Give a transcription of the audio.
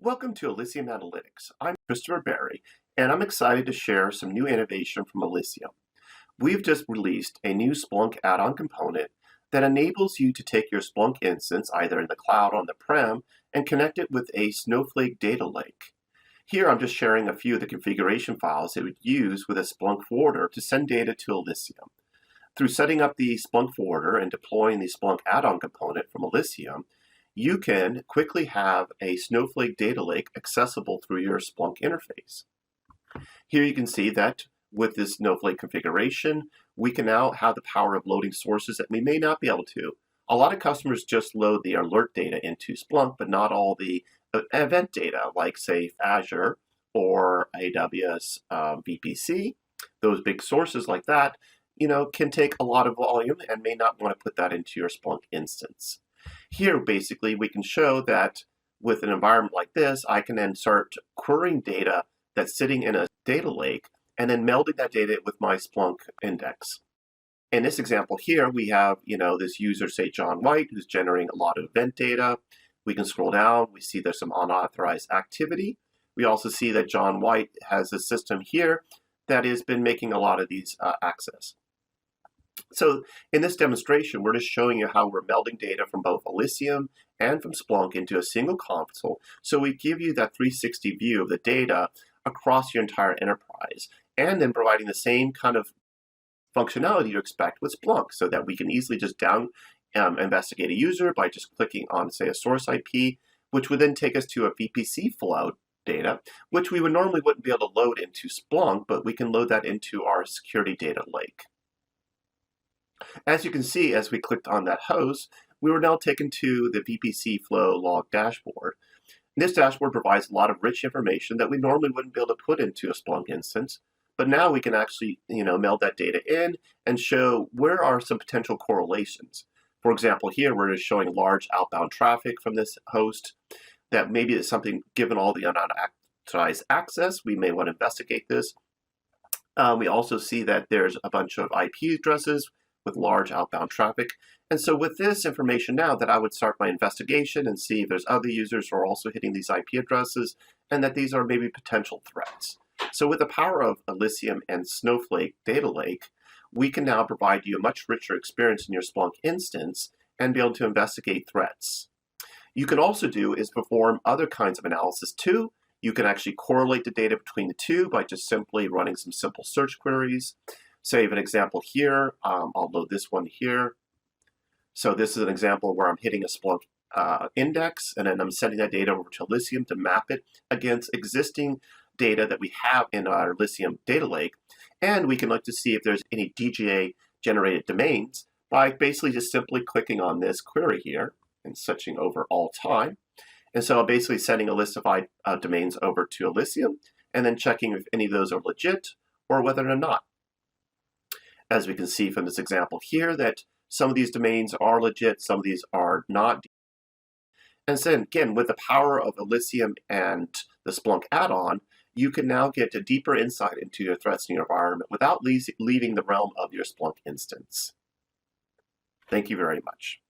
Welcome to Elysium Analytics. I'm Christopher Berry, and I'm excited to share some new innovation from Elysium. We've just released a new Splunk add-on component that enables you to take your Splunk instance, either in the cloud or on the prem, and connect it with a Snowflake data lake. Here I'm just sharing a few of the configuration files it would use with a Splunk forwarder to send data to Elysium. Through setting up the Splunk forwarder and deploying the Splunk add-on component from Elysium, you can quickly have a Snowflake data lake accessible through your Splunk interface. Here you can see that with this Snowflake configuration, we can now have the power of loading sources that we may not be able to. A lot of customers just load the alert data into Splunk, but not all the event data, like say Azure or AWS VPC. Those big sources like that, can take a lot of volume and may not want to put that into your Splunk instance. Here, basically, we can show that with an environment like this, I can then start querying data that's sitting in a data lake and then melding that data with my Splunk index. In this example here, we have, this user, say John White, who's generating a lot of event data. We can scroll down. We see there's some unauthorized activity. We also see that John White has a system here that has been making a lot of these access. So in this demonstration, we're just showing you how we're melding data from both Elysium and from Splunk into a single console. So we give you that 360 view of the data across your entire enterprise, and then providing the same kind of functionality you expect with Splunk, so that we can easily just investigate a user by just clicking on, say, a source IP, which would then take us to a VPC flow data, which we normally wouldn't be able to load into Splunk, but we can load that into our security data lake. As you can see, as we clicked on that host, we were now taken to the VPC flow log dashboard. This dashboard provides a lot of rich information that we normally wouldn't be able to put into a Splunk instance, but now we can actually, meld that data in and show where are some potential correlations. For example, here we're just showing large outbound traffic from this host that maybe it's something, given all the unauthorized access, we may want to investigate this. We also see that there's a bunch of IP addresses with large outbound traffic. And so with this information now, that I would start my investigation and see if there's other users who are also hitting these IP addresses and that these are maybe potential threats. So with the power of Elysium and Snowflake Data Lake, we can now provide you a much richer experience in your Splunk instance and be able to investigate threats. You can also do is perform other kinds of analysis too. You can actually correlate the data between the two by just simply running some simple search queries. Save an example here. I'll load this one here. So this is an example where I'm hitting a Splunk index, and then I'm sending that data over to Elysium to map it against existing data that we have in our Elysium data lake. And we can look to see if there's any DGA generated domains by basically just simply clicking on this query here and searching over all time. And so I'm basically sending a list of domains over to Elysium and then checking if any of those are legit or whether they're not. As we can see from this example here, that some of these domains are legit, some of these are not. And so again, with the power of Elysium and the Splunk add-on, you can now get a deeper insight into your threats in your environment without leaving the realm of your Splunk instance. Thank you very much.